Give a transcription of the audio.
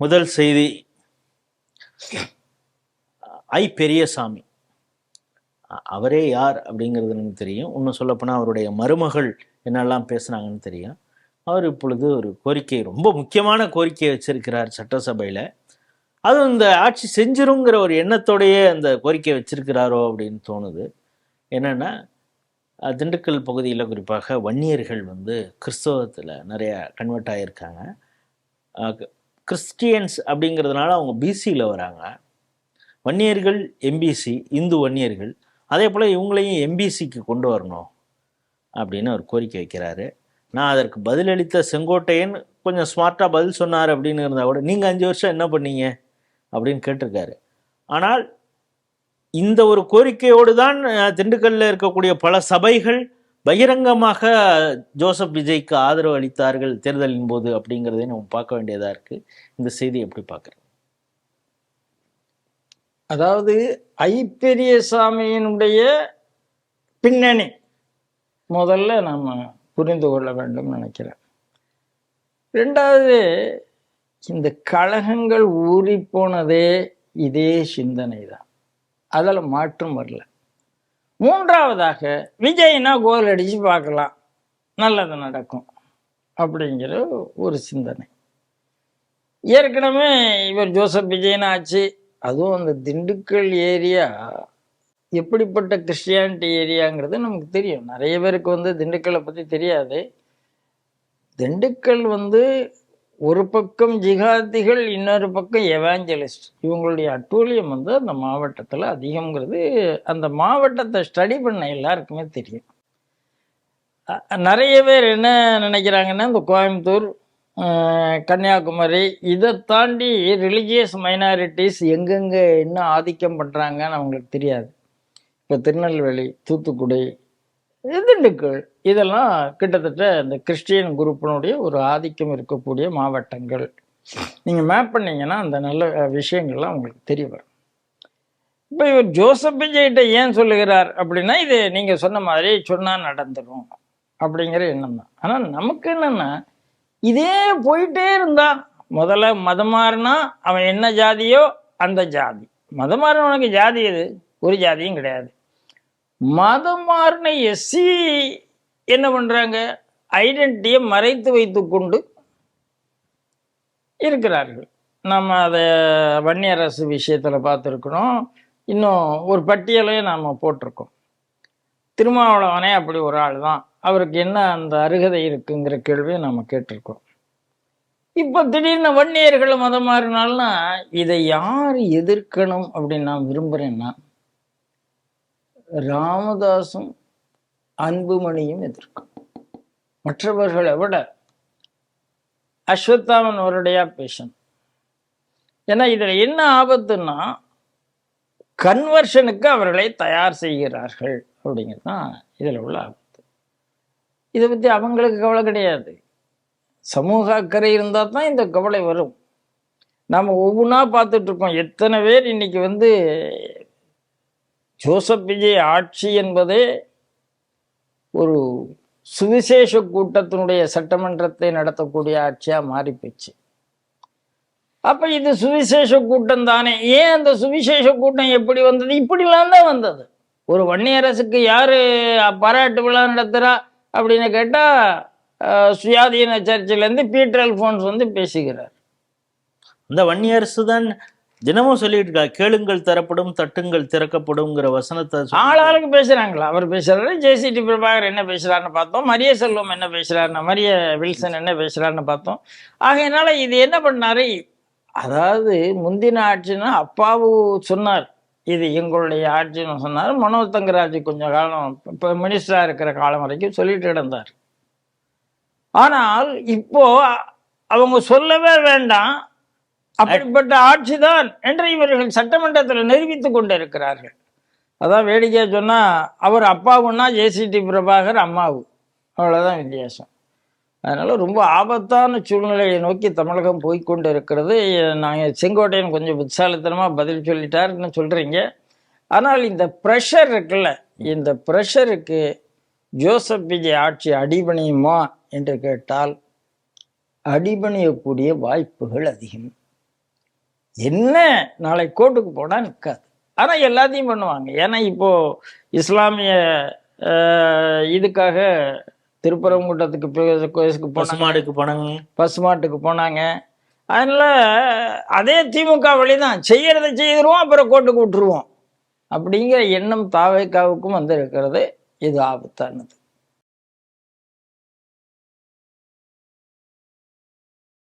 முதல் செய்தி, பெரியசாமி அவரே யார் அப்படிங்கிறது எனக்கு தெரியும். இன்னும் சொல்லப்போனால் அவருடைய மருமகள் என்னெல்லாம் பேசுனாங்கன்னு தெரியும். அவர் இப்பொழுது ஒரு கோரிக்கை, ரொம்ப முக்கியமான கோரிக்கையை வச்சிருக்கிறார் சட்டசபையில். அதுவும் இந்த ஆட்சி செஞ்சிருங்கிற ஒரு எண்ணத்தோடையே அந்த கோரிக்கை வச்சிருக்கிறாரோ அப்படின்னு தோணுது. என்னென்னா, திண்டுக்கல் பகுதியில் குறிப்பாக வன்னியர்கள் கிறிஸ்தவத்தில் நிறைய கன்வெர்ட் ஆகியிருக்காங்க. கிறிஸ்டியன்ஸ் அப்படிங்கிறதுனால அவங்க பிசியில் வராங்க. வன்னியர்கள் எம்பிசி, இந்து வன்னியர்கள், அதே போல் இவங்களையும் எம்பிசிக்கு கொண்டு வரணும் அப்படின்னு அவர் கோரிக்கை வைக்கிறாரு. நான் அதற்கு பதிலளித்த செங்கோட்டையன் கொஞ்சம் ஸ்மார்ட்டாக பதில் சொன்னார் அப்படின்னு இருந்தால் கூட, நீங்கள் 5 வருஷம் என்ன பண்ணீங்க அப்படின்னு கேட்டிருக்காரு. ஆனால் இந்த ஒரு கோரிக்கையோடு தான் திண்டுக்கல்லில் இருக்கக்கூடிய பல சபைகள் பகிரங்கமாக ஜோசப் விஜய்க்கு ஆதரவு அளித்தார்கள் தேர்தலின் போது அப்படிங்கிறதையும் நம்ம பார்க்க வேண்டியதாக இருக்குது. இந்த செய்தி எப்படி பார்க்குறேன்? அதாவது பெரியசாமியினுடைய பின்னணி முதல்ல நாம் புரிந்து கொள்ள வேண்டும் நினைக்கிறேன். ரெண்டாவது, இந்த கழகங்கள் ஊறி போனதே இதே சிந்தனை தான், அதில் மாற்றம் வரல. மூன்றாவதாக, விஜய்னா கோல் அடித்து பார்க்கலாம், நல்லது நடக்கும் அப்படிங்கிற ஒரு சிந்தனை. ஏற்கனவே இவர் ஜோசப் விஜயன் ஆச்சு, அதுவும் அந்த திண்டுக்கல் ஏரியா எப்படிப்பட்ட கிறிஸ்டியானிட்டி ஏரியாங்கிறது நமக்கு தெரியும். நிறைய பேருக்கு திண்டுக்கல்லை பற்றி தெரியாது. திண்டுக்கல் ஒரு பக்கம் ஜிகாதிகள், இன்னொரு பக்கம் எவாஞ்சலிஸ்ட், இவங்களுடைய அட்டூழியம் அந்த மாவட்டத்தில் அதிகம்ங்கிறது அந்த மாவட்டத்தை ஸ்டடி பண்ண எல்லாருக்குமே தெரியும். நிறைய பேர் என்ன நினைக்கிறாங்கன்னா, இந்த கோயம்புத்தூர், கன்னியாகுமரி, இதை தாண்டி ரிலிஜியஸ் மைனாரிட்டிஸ் எங்கெங்கே என்ன ஆதிக்கம் பண்ணுறாங்கன்னு அவங்களுக்கு தெரியாது. இப்போ திருநெல்வேலி, தூத்துக்குடி, திண்டுக்கல், இதெல்லாம் கிட்டத்தட்ட இந்த கிறிஸ்டியன் குரூப்பினுடைய ஒரு ஆதிக்கம் இருக்கக்கூடிய மாவட்டங்கள். நீங்கள் மேப் பண்ணிங்கன்னா அந்த நல்ல விஷயங்கள்லாம் உங்களுக்கு தெரிய வரும். இப்போ இவர் ஜோசப் விஜய்கிட்ட ஏன் சொல்லுகிறார் அப்படின்னா, இது நீங்கள் சொன்ன மாதிரி சொன்னால் நடந்துடும் அப்படிங்கிற எண்ணம் தான். ஆனால் நமக்கு என்னென்னா, இதே போயிட்டே இருந்தா, முதல்ல மதம் மாறினா அவன் என்ன ஜாதியோ அந்த ஜாதி, மதம் மாறினவனுக்கு ஜாதி எது? ஒரு ஜாதியும் கிடையாது. மதம் மாறின எஸ்சி என்ன பண்றாங்க? ஐடென்டிட்டியை மறைத்து வைத்து கொண்டு இருக்கிறார்கள். நம்ம அதை வன்னியரசு விஷயத்தில் பார்த்துருக்கணும். இன்னும் ஒரு பட்டியலையும் நாம் போட்டிருக்கோம். திருமாவளவனே அப்படி ஒரு ஆள் தான், அவருக்கு என்ன அந்த அருகதை இருக்குங்கிற கேள்வியை நம்ம கேட்டிருக்கோம். இப்போ திடீர்னு வன்னியர்கள் மதம் மாறினால்னா இதை யார் எதிர்க்கணும் அப்படின்னு நான் விரும்புகிறேன்னா, ராமதாசும் அன்புமணியும் எதிர்க்கும். மற்றவர்களை விட அஸ்வத்தாமன் ஒரடையா பேசணும். ஏன்னா இதில் என்ன ஆபத்துன்னா, கன்வர்ஷனுக்கு அவர்களை தயார் செய்கிறார்கள் அப்படிங்கிறது தான் இதில் உள்ள ஆபத்து. இதை பற்றி அவங்களுக்கு கவலை கிடையாது. சமூக அக்கறை இருந்தால் தான் இந்த கவலை வரும். நாம் ஒவ்வொன்றா பார்த்துட்டு இருக்கோம். எத்தனை பேர் இன்னைக்கு ஜோசப் விஜய் ஆட்சி என்பதே ஒரு சுவிசேஷ கூட்டத்தினுடைய சட்டமன்றத்தை நடத்தக்கூடிய ஆட்சியாக மாறி போச்சு. அப்போ இது சுவிசேஷ கூட்டம் தானே. ஏன் அந்த சுவிசேஷ கூட்டம் எப்படி வந்தது? இப்படிலாம் தான் வந்தது. ஒரு வன்னியரசுக்கு யார் பாராட்டு விழா நடத்துகிறா அப்படின்னு கேட்டால், சுயாதீன சர்ச்சிலேருந்து பீட்டர் அல்ஃபோன்ஸ் பேசுகிறார். இந்த வன்னியரசு தான் தினமும் சொல்லிட்டு இருக்கா, கேளுங்கள் தரப்படும், தட்டுங்கள் திறக்கப்படும்ங்கிற வசனத்தை ஆளாளுக்கு பேசுறாங்களா? அவர் பேசுறாரு, ஜேசிடி பிரபாகர் என்ன பேசுறாருன்னு பார்த்தோம், மரிய செல்வம் என்ன பேசுறாருன்னு, மரிய வில்சன் என்ன பேசுறாருன்னு பார்த்தோம். ஆகையினால இது என்ன பண்ணாரு, அதாவது முந்தின ஆட்சின்னா அப்பாவு சொன்னார் இது எங்களுடைய ஆட்சின்னு சொன்னார். மனோஜ் தங்கராஜ் கொஞ்சம் காலம் இப்போ மினிஸ்டரா இருக்கிற காலம் வரைக்கும் சொல்லிட்டு கிடந்தார். ஆனால் இப்போ அவங்க சொல்லவே வேண்டாம், அப்படிப்பட்ட ஆட்சிதான் என்று இவர்கள் சட்டமன்றத்தில் நிரூபித்துக் கொண்டு இருக்கிறார்கள். அதான் வேடிக்கையாக சொன்னால், அவர் அப்பாவுன்னா ஜேசிடி பிரபாகர் அம்மாவு, அவ்வளோதான் வித்தியாசம். அதனால் ரொம்ப ஆபத்தான சூழ்நிலையை நோக்கி தமிழகம் போய்கொண்டு இருக்கிறது. நாங்கள் செங்கோட்டையன் கொஞ்சம் புத்தாலித்தனமாக பதில் சொல்லிட்டாருன்னு சொல்கிறீங்க. ஆனால் இந்த ப்ரெஷர் இருக்குல்ல, இந்த ப்ரெஷருக்கு ஜோசப் விஜய் ஆட்சி அடிபணியுமா என்று கேட்டால் அடிபணியக்கூடிய வாய்ப்புகள் அதிகம். என்ன நாளை கோர்ட்டுக்கு போனால் நிற்காது. ஆனால் எல்லாத்தையும் பண்ணுவாங்க. ஏன்னா இப்போ இஸ்லாமிய இதுக்காக திருப்பரங்குன்றத்துக்கு போனாங்க, பசுமாடுக்கு போனாங்க. பசுமாட்டுக்கு போனாங்க. அதனால அதே திமுக வழிதான், செய்யறதை செய்திருவோம் அப்புறம் கோர்ட்டுக்கு விட்டுருவோம் அப்படிங்கிற எண்ணம் தாவேக்காவுக்கும் வந்து இருக்கிறது. இது ஆபத்தானது.